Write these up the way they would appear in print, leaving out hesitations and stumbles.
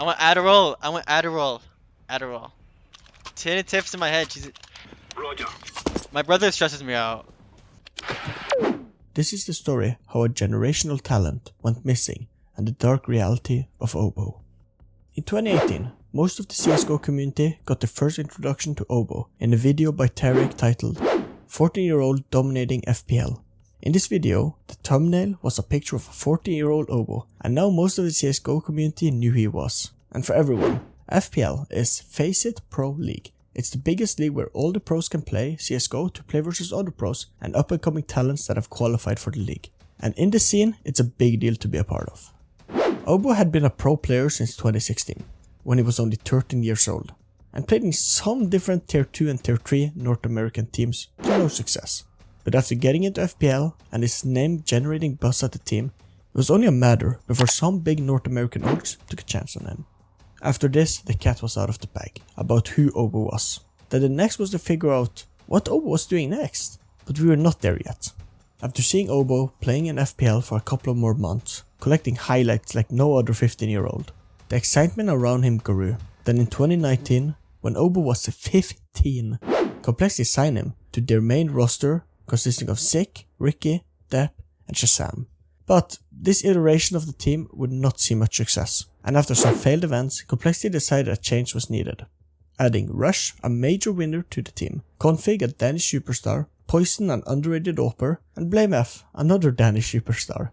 want Adderall. I want Adderall. Adderall. Tin tips in my head. Jesus. Roger. My brother stresses me out. This is the story how a generational talent went missing and the dark reality of Oboe. In 2018, most of the CSGO community got their first introduction to Oboe in a video by Tarek titled 14-year-old dominating FPL. In this video, the thumbnail was a picture of a 14-year-old Oboe, and now most of the CSGO community knew who he was. And for everyone, FPL is Face It Pro League. It's the biggest league where all the pros can play CSGO to play versus other pros and up and coming talents that have qualified for the league. And in the scene, it's a big deal to be a part of. Oboe had been a pro player since 2016, when he was only 13 years old, and played in some different tier 2 and tier 3 North American teams to no success. But after getting into FPL and his name generating buzz at the team, it was only a matter before some big North American orgs took a chance on him. After this, the cat was out of the bag about who Oboe was. Then the next was to figure out what Oboe was doing next, but we were not there yet. After seeing Oboe playing in FPL for a couple of more months, collecting highlights like no other 15-year-old, the excitement around him grew. Then in 2019, when Oboe was 15, Complexity signed him to their main roster consisting of Sick, Ricky, Depp and Shazam. But this iteration of the team would not see much success, and after some failed events, Complexity decided a change was needed. Adding Rush, a major winner, to the team, Config, a Danish superstar, Poison, an underrated AWPer, and Blame F, another Danish superstar.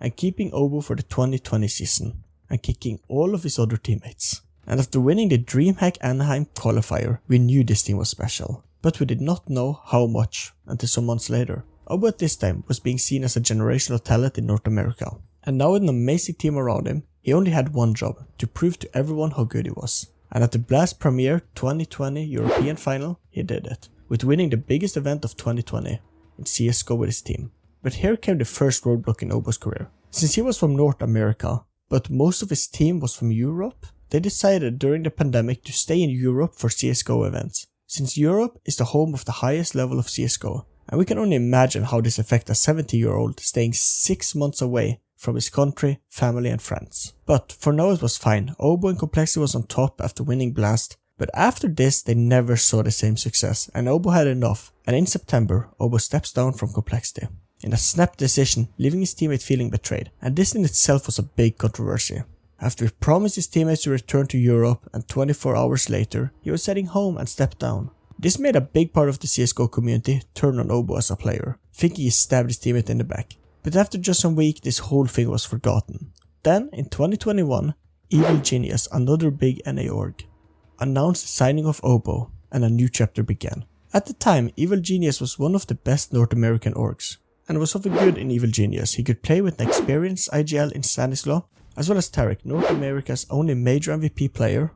And keeping Oboe for the 2020 season, and kicking all of his other teammates. And after winning the DreamHack Anaheim qualifier, we knew this team was special, but we did not know how much until some months later. Oboe at this time was being seen as a generational talent in North America, and now with an amazing team around him, he only had one job, to prove to everyone how good he was. And at the Blast Premier 2020 European Final, he did it, with winning the biggest event of 2020 in CSGO with his team. But here came the first roadblock in Oboe's career. Since he was from North America, but most of his team was from Europe, they decided during the pandemic to stay in Europe for CSGO events, since Europe is the home of the highest level of CSGO. And we can only imagine how this affects a 70-year-old staying 6 months away from his country, family and friends. But for now it was fine. Oboe and Complexity was on top after winning Blast, but after this they never saw the same success and Oboe had enough, and in September Oboe steps down from Complexity in a snap decision, leaving his teammate feeling betrayed, and this in itself was a big controversy. After he promised his teammates to return to Europe, and 24 hours later he was heading home and stepped down. This made a big part of the CSGO community turn on Oboe as a player, thinking he stabbed his teammate in the back. But after just some week, this whole thing was forgotten. Then, in 2021, Evil Genius, another big NA org, announced the signing of Oboe, and a new chapter began. At the time, Evil Genius was one of the best North American orgs, and there was something good in Evil Genius. He could play with an experienced IGL in Stanislaw, as well as Tarek, North America's only major MVP player,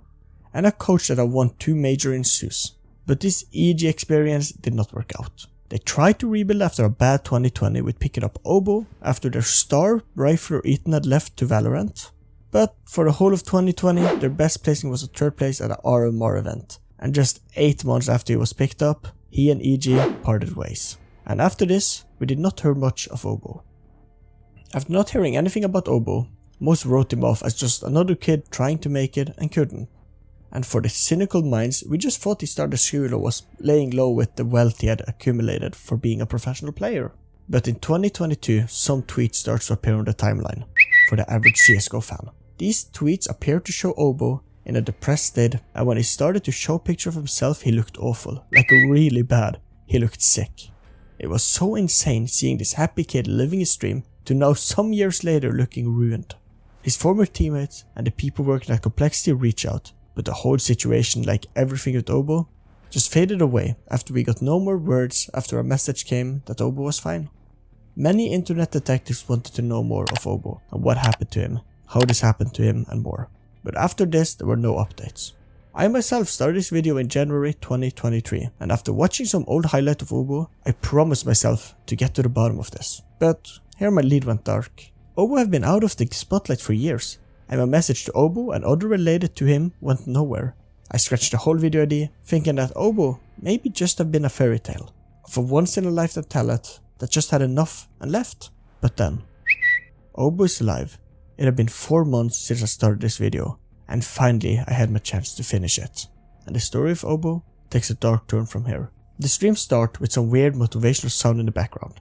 and a coach that had won 2 major in Zeus. But this EG experience did not work out. They tried to rebuild after a bad 2020 with picking up Oboe after their star rifler Ethan had left to Valorant. But for the whole of 2020, their best placing was a 3rd place at an RMR event. And just 8 months after he was picked up, he and EG parted ways. And after this, we did not hear much of Oboe. After not hearing anything about Oboe, most wrote him off as just another kid trying to make it and couldn't. And for the cynical minds, we just thought he started school or was laying low with the wealth he had accumulated for being a professional player. But in 2022, some tweets start to appear on the timeline for the average CSGO fan. These tweets appeared to show Oboe in a depressed state, and when he started to show a picture of himself, he looked awful, like really bad. He looked sick. It was so insane seeing this happy kid living his dream to now some years later looking ruined. His former teammates and the people working at Complexity reached out, but the whole situation, like everything with Oboe, just faded away after we got no more words after a message came that Oboe was fine. Many internet detectives wanted to know more of Oboe and what happened to him, how this happened to him and more. But after this there were no updates. I myself started this video in January 2023, and after watching some old highlight of Oboe, I promised myself to get to the bottom of this. But here my lead went dark. Oboe have been out of the spotlight for years, and my message to Oboe and other related to him went nowhere. I scratched the whole video ID, thinking that Oboe maybe just have been a fairy tale of a once in a lifetime talent that just had enough and left. But then, Oboe is alive. It had been 4 months since I started this video, And finally I had my chance to finish it. And the story of Obo takes a dark turn from here. The stream starts with some weird motivational sound in the background.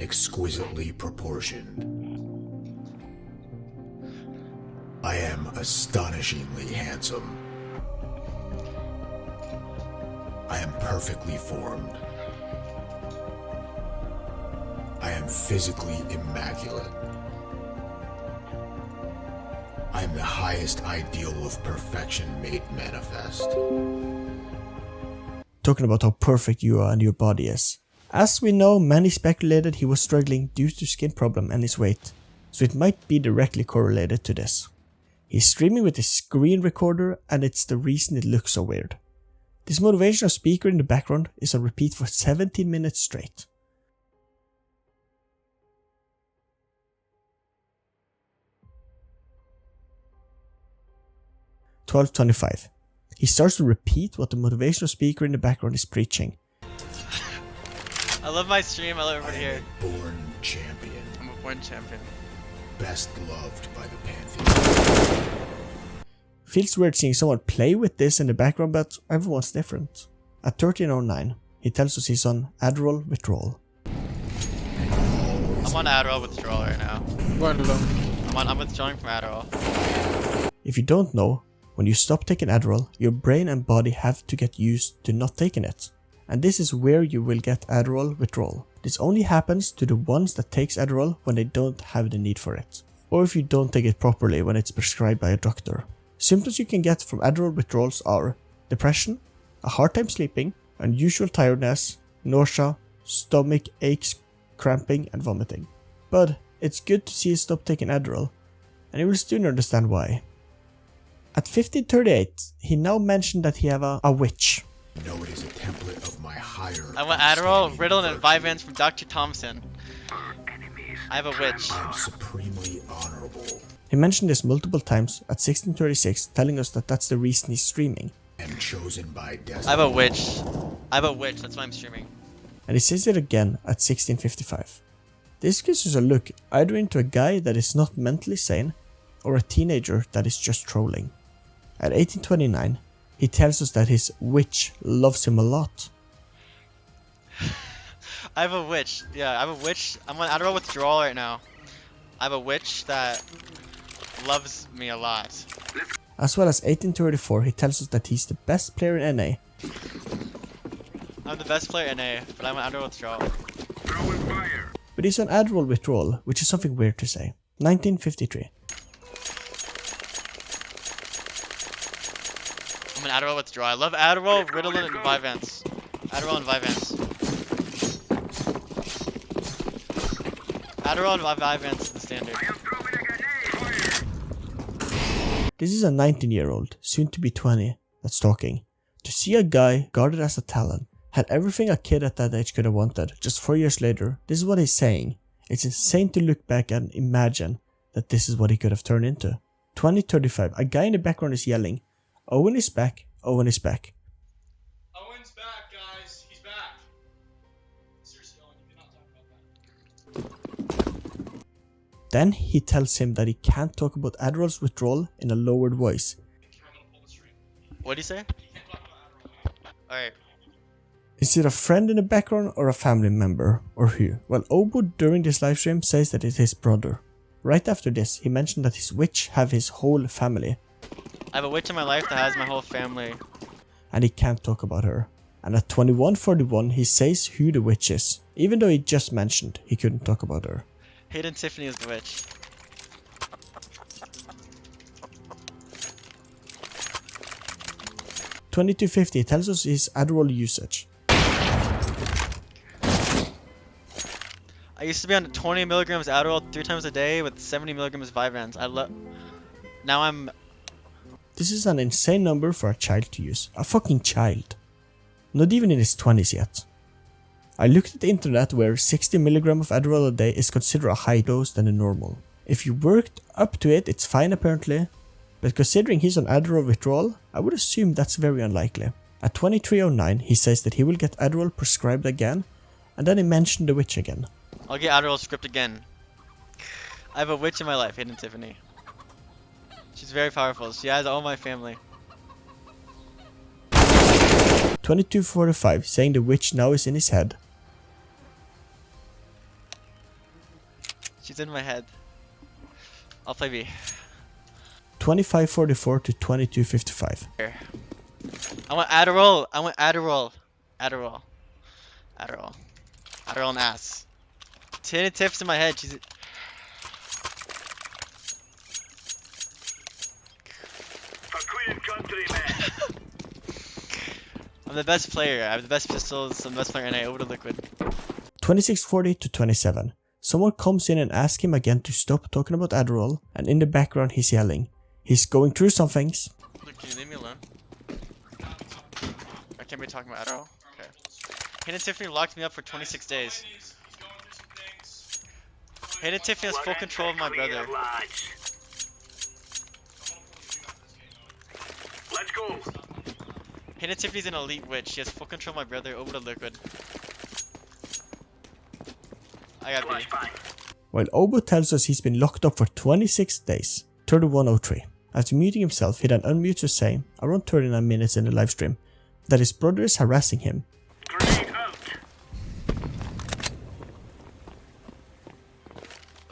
Exquisitely proportioned. I am astonishingly handsome. I am perfectly formed. I am physically immaculate. I am the highest ideal of perfection made manifest. Talking about how perfect you are and your body is. As we know, many speculated he was struggling due to skin problem and his weight, so it might be directly correlated to this. He's streaming with a screen recorder and it's the reason it looks so weird. This motivational speaker in the background is on repeat for 17 minutes straight. "12:25. He starts to repeat what the motivational speaker in the background is preaching. I love my stream. I love everybody I here. am a born champion, I'm a born champion. best loved by the Pantheon. Feels weird seeing someone play with this in the background, but everyone's different. At 13:09, he tells us he's on Adderall withdrawal. I'm on Adderall withdrawal right now. I'm withdrawing from Adderall. If you don't know, when you stop taking Adderall, your brain and body have to get used to not taking it. And this is where you will get Adderall withdrawal. This only happens to the ones that takes Adderall when they don't have the need for it. Or if you don't take it properly when it's prescribed by a doctor. Symptoms you can get from Adderall withdrawals are depression, a hard time sleeping, unusual tiredness, nausea, stomach aches, cramping and vomiting. But it's good to see you stop taking Adderall, and you will soon understand why. At 15:38, he now mentioned that he have a witch. No, it is a template of my higher. I want Adderall, outstanding Ritalin, and virtue. Vyvanse from Dr. Thompson. I have a witch. I am supremely honorable He mentioned this multiple times at 16:36, telling us that that's the reason he's streaming. and chosen by destiny. I have a witch. I have a witch. That's why I'm streaming. And he says it again at 16:55. This gives us a look either into a guy that is not mentally sane or a teenager that is just trolling. At 18:29, he tells us that his witch loves him a lot. I have a witch. Yeah, I have a witch. I'm on Adderall withdrawal right now. I have a witch that loves me a lot. As well as 18:34, he tells us that he's the best player in NA. I'm the best player in NA, but I'm on Adderall withdrawal. But he's on Adderall withdrawal, which is something weird to say. 1953. I'm on Adderall withdrawal. I love Adderall, Ritalin, and Vyvanse. Adderall and Vyvanse. Adderall and Vyvanse is the standard. This is a 19-year-old, soon to be 20, that's talking. To see a guy guarded as a talent, had everything a kid at that age could have wanted, just 4 years later, this is what he's saying. It's insane to look back and imagine that this is what he could have turned into. 20:35, a guy in the background is yelling, "Owen is back, Owen is back." Owen's back, guys. He's back. Seriously, Owen, you cannot talk about that. Then he tells him that he can't talk about Adderall's withdrawal in a lowered voice. What'd he say? Alright. Is it a friend in the background or a family member, or who? Well, Obo during this livestream says that it's his brother. Right after this, he mentioned that his witch have his whole family, I have a witch in my life that has my whole family. and he can't talk about her. And at 21:41, he says who the witch is, even though he just mentioned he couldn't talk about her. Hayden Tiffany is the witch. $22.50 tells us his Adderall usage. I used to be on 20 milligrams Adderall 3 times a day with 70 milligrams Vyvanse. Now I'm... This is an insane number for a child to use. A fucking child. Not even in his 20s yet. I looked at the internet where 60 mg of Adderall a day is considered a higher dose than the normal. If you worked up to it, it's fine apparently, but considering he's on Adderall withdrawal, I would assume that's very unlikely. At 23:09, he says that he will get Adderall prescribed again, and then he mentioned the witch again. I'll get Adderall script again. I have a witch in my life, Hayden Tiffany. She's very powerful. She has all my family. 2245, saying the witch now is in his head. She's in my head. I'll play B. 2544 to 2255. Here. I want Adderall. I want Adderall. Adderall. Adderall. Adderall and ass. Tin and tips in my head. She's. For Queen Country, man. I'm the best player. I have the best pistols. I'm the best player, and I over the liquid. 2640 to 27. Someone comes in and asks him again to stop talking about Adderall, and in the background he's yelling. He's going through some things. Look, can you leave me alone? I can't be talking about Adderall. Okay. Hayden Tiffany locked me up for 26 days. Hayden Tiffany has full control of my brother. Let's go. Hayden Tiffany's an elite witch. She has full control of my brother over the liquid. I got B. While Obo tells us he's been locked up for 26 days. 3103. After muting himself, he then unmutes to say, around 39 minutes in the livestream, that his brother is harassing him. Grenade out.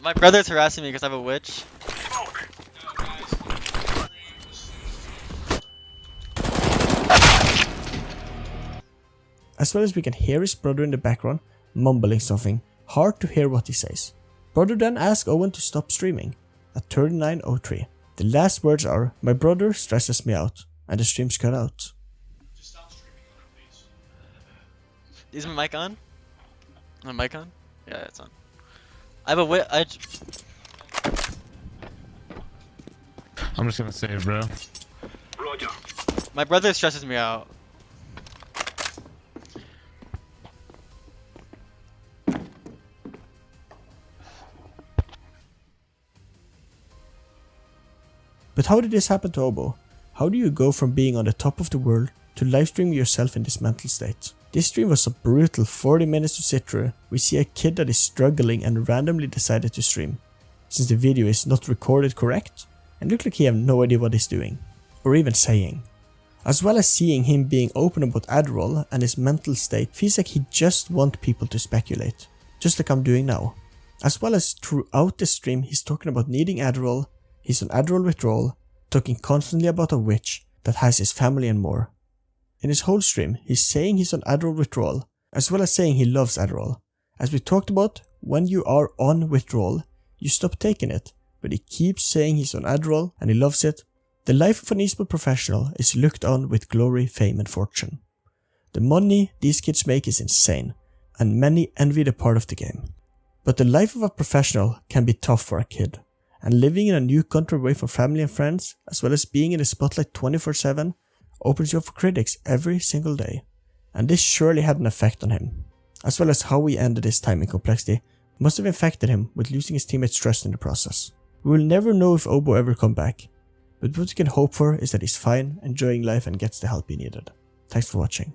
My brother's harassing me because I'm a witch. Smoke. As well as we can hear his brother in the background, mumbling something. Hard to hear what he says. Brother then asks Owen to stop streaming. At 3903. The last words are, my brother stresses me out, and the stream's cut out. Is my mic on? My mic on? Yeah, it's on. I have a wit. I'm just gonna save, bro. Roger. My brother stresses me out. But how did this happen to Obo? How do you go from being on the top of the world to livestreaming yourself in this mental state? This stream was a brutal 40 minutes to sit through. We see a kid that is struggling and randomly decided to stream, since the video is not recorded correct and look like he have no idea what he's doing, or even saying. As well as seeing him being open about Adderall and his mental state feels like he just wants people to speculate, just like I'm doing now. As well as throughout the stream he's talking about needing Adderall, he's on Adderall withdrawal, talking constantly about a witch that has his family and more. In his whole stream, he's saying he's on Adderall withdrawal, as well as saying he loves Adderall. As we talked about, when you are on withdrawal, you stop taking it, but he keeps saying he's on Adderall and he loves it. The life of an esport professional is looked on with glory, fame and fortune. The money these kids make is insane, and many envy the part of the game. But the life of a professional can be tough for a kid. And living in a new country away from family and friends, as well as being in the spotlight 24/7, opens you up for critics every single day. And this surely had an effect on him. As well as how he ended his time in complexity must have infected him with losing his teammates' trust in the process. We will never know if Obo ever come back, but what we can hope for is that he's fine, enjoying life and gets the help he needed. Thanks for watching.